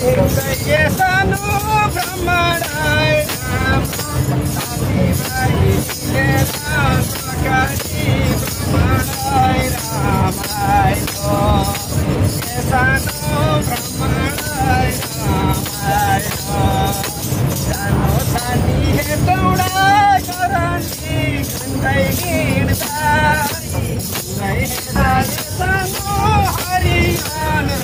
सानो ब्रह्मणाय राम साथी भाइ मिलेर सरकारी ब्रह्मणाय राम आयो सानो ब्रह्मणाय राम आयो सानो सानी हेटौडा गरानी खन्दै हिँड्दा सानो हरियान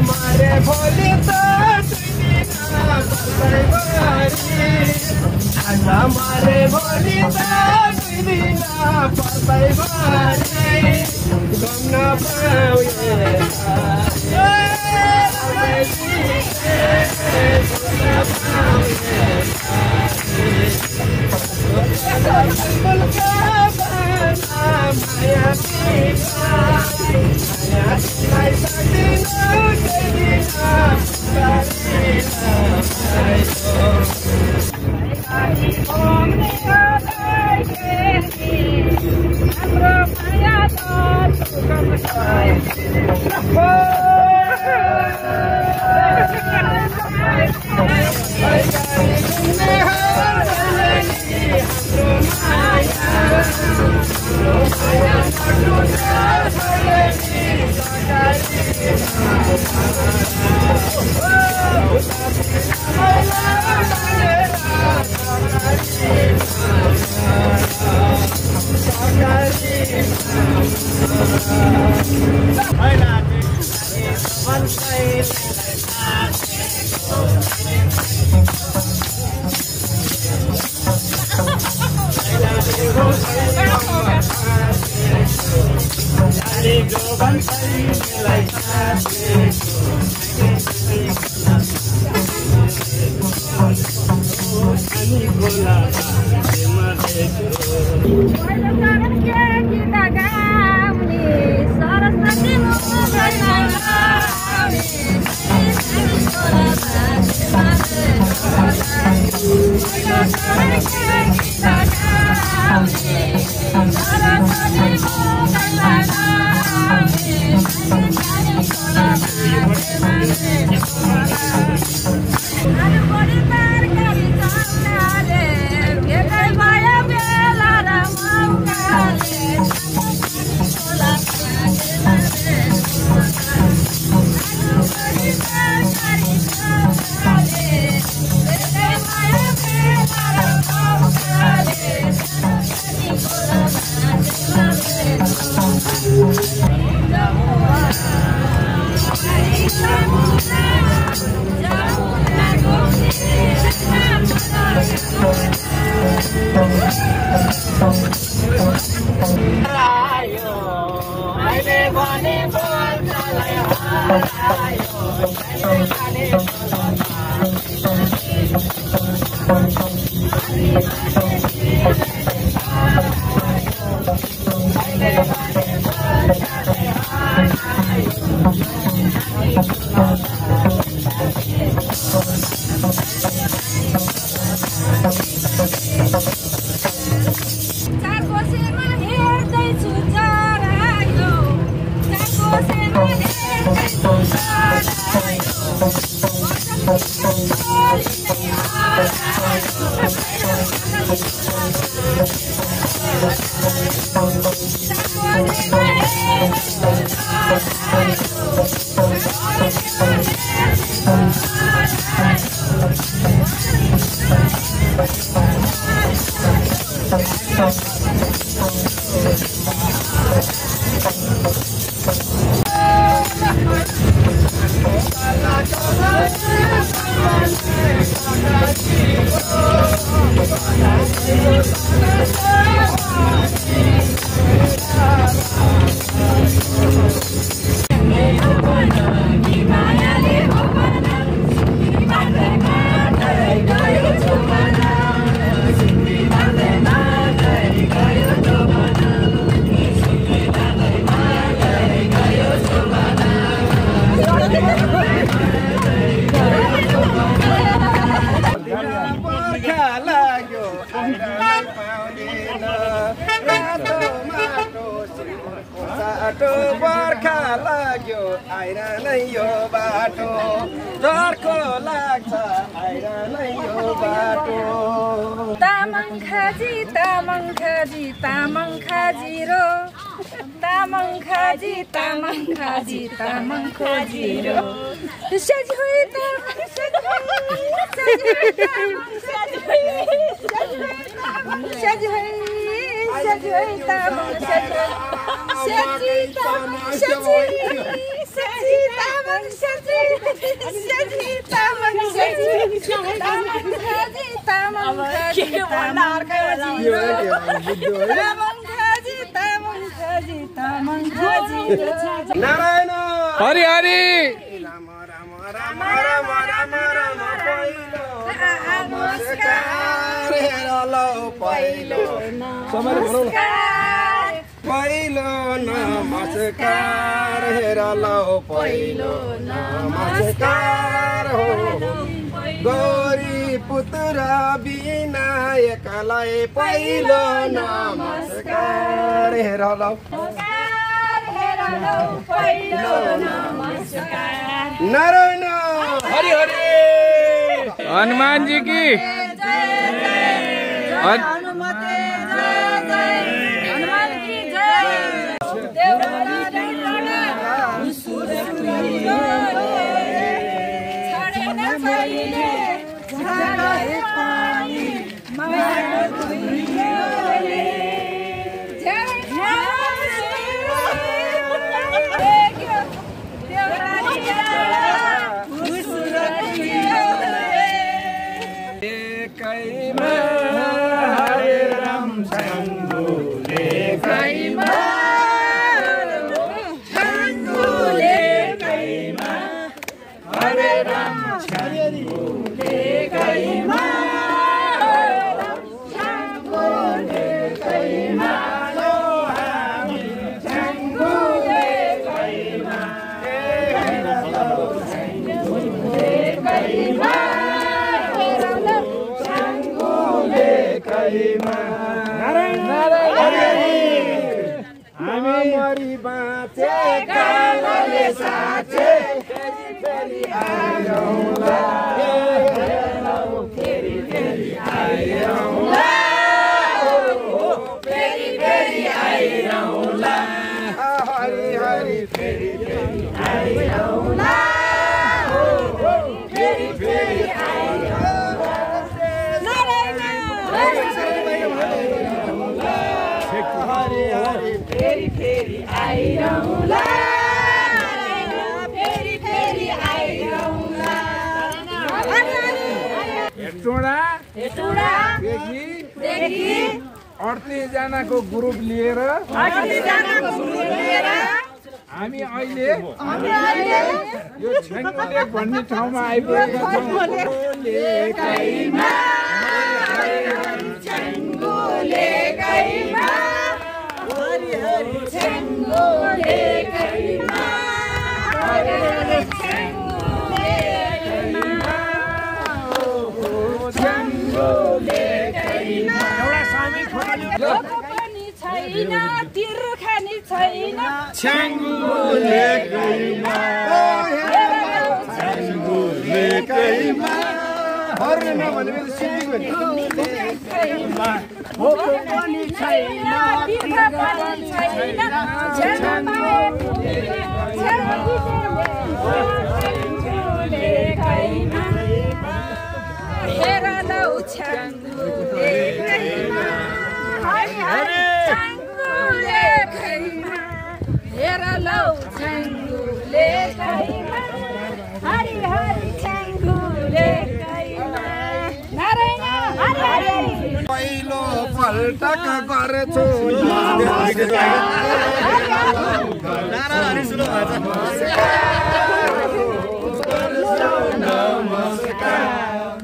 हमारे भोली लाग्यो आइरहन यो बाटो डरको लाग्छ आइरहन यो बाटो तामाङ खाजी तामाङ खाजी तामाङ खाजी रो तामाङ खाजी तामाङ खाजी तामाङ खाजी रो सजी होई तामाङ सजी होई तामाङ सजी तामाङ नारायण हरि हरि राम राम राम राम राम राम नमस्कार हेरलो पहिलो पहिलो नमस्कार हेरलो पहिलो नमस्कार हो गौरी पुत्र विनायकलाई पहिलो नमस्कार हेरलो नारायण हरि हरि हनुमान जी की हमारी बाँचे कालले साँचे फेरि आइरौँला फेरि आइरौँला फेरि आइरौँला हरि हरि फेरि आइरौँला फेरि आइरौँला हरि हरि फेरि आइरौँला फेरि आइरौँला हेटौँडा देखि 38 जनाको ग्रुप लिएर हामी अहिले यो छेङ्गु लेक भन्ने ठाउँमा आइपुगेका तिर्खानी छैन छेङ्गु लेकैमा छेङ्गु लेकैमा हर्न भनेपछि सिद्धिको पनि छैन तिर्खा पनि छैन हेर लौ छेङ्गु लेकैमा हेर लौ छेङ्गु लेकैमा हरि हरि छेङ्गु लेकैमा नारायण हरि हरि पहिलो पल्टक गर्छु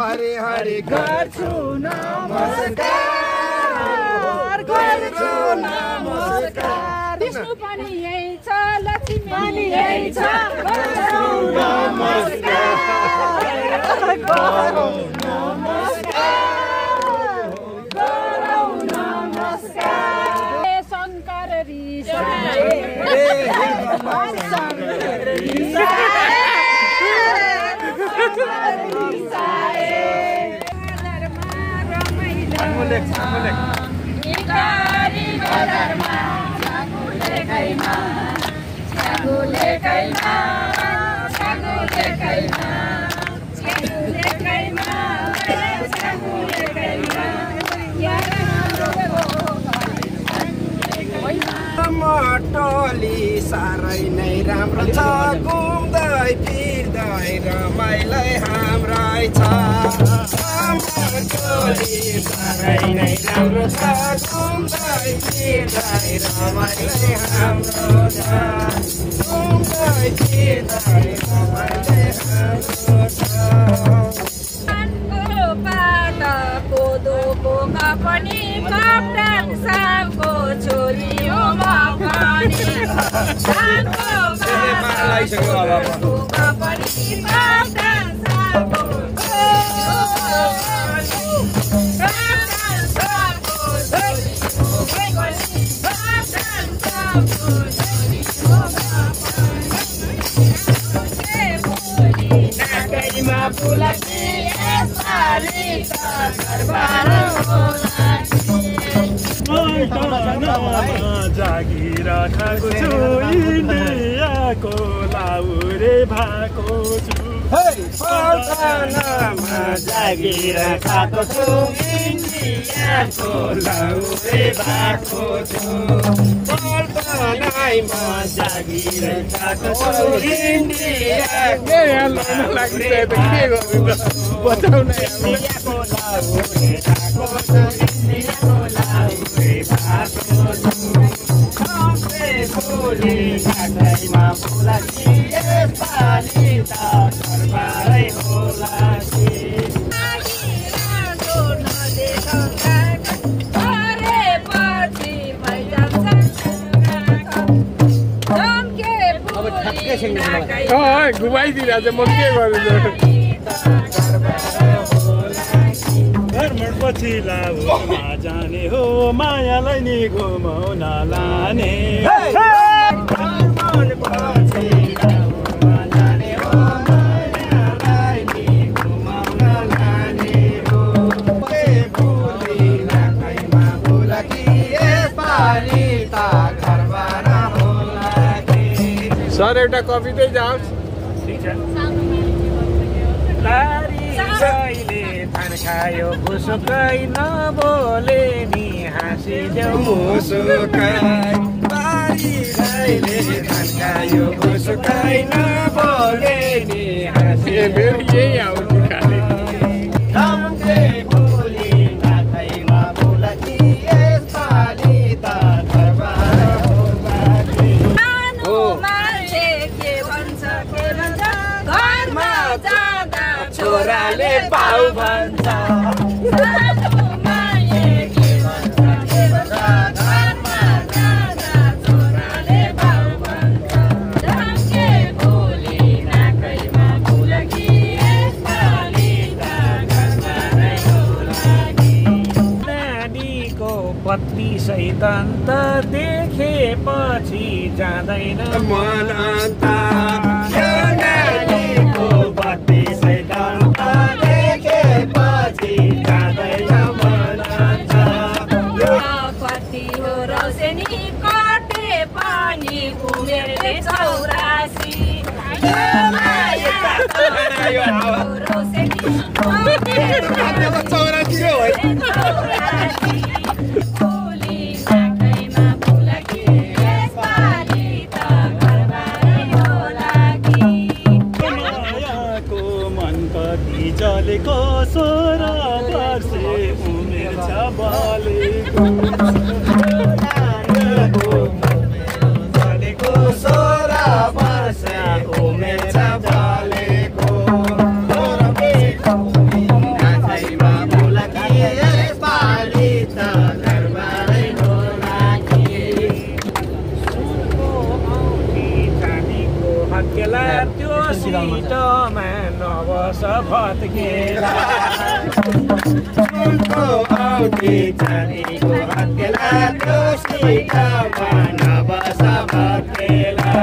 हरि हरि गर्छु नमस्कार गर्छु नमस्कार विष्णु पनि यही छ लक्ष्मी पनि यही छ शङ्कर टोली साह्रै नै राम्रो छ घुम्दै फिर्दै रमाइलै हाम्रै छ टोली साह्रै नै राम्रो छ घुम्दै फिर्दै रमाइलै हाम्रो छ घुम्दै फिर्दै रमाइलै हाम्रो छ कोदोको कपनी कप्तान साहबको छोरी हो मखनी धानको कपनी कप्तान साहबको जागिर खाएको छु इन्डियाको लाउरे भएको छु जागिर खाएको छु इन्डियाको लाउरे भएको छु पल्पनाइमा जागिर खाएको छु इन्डियाको लाउरे भएको छु इन्डियाको लाउरे भएको छु इन्डियाको लाउरे भएको छु फुली घाटैमा फुलाकी यसपालि त घरबारै होलाकी घुमाइदिरहेको म के गर्नु पछि लाउमा जाने हो मायालाई नि घुमाउन लाने सर एउटा कवितै जाओस् धान खायो भुसुकै नबोले नि हाँसिदेऊ मुसुकाई बारी राईले धान खायो मुसुकाई नबोले नि हाँसिदेऊ फेरि यही आउँछ खाले धम्के फुली नाथैमा फुलकी यसपालि त घरबार होलाकी हो मान्छे के भन्छ घरमा जाँदा छोराले पाउ भन्छ नानीको पत्नी सैतन्त देखेपछि जाँदैन मन नानीको पत्नी सैतन्त देखेपछि जाँदैन मन कति हो रौसेनी कटे पानी उमेरले 84 जलेको 16 वर्षे उमेर छ बलेको जलेको 16 वर्ष उमेर छ बलेको नाथैमा फुलकी यसपालि त घरबारै होलाकी चाँदीको हत्केला त्यो सिटमा नबस भत्केला सुनको औँठी चाँदीको हत्केला त्यो सिटमा नबस भत्केला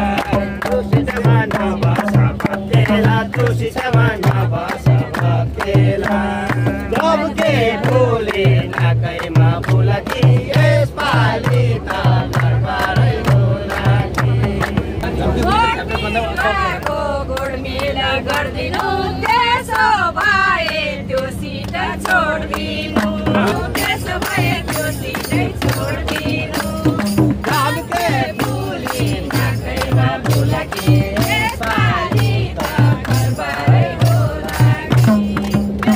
सिटको गोडमेल गरिदिनु त्यसो भए त्यो सिट छोडिदिनु त्यसो भए त्यो सिटै छोडिदिनु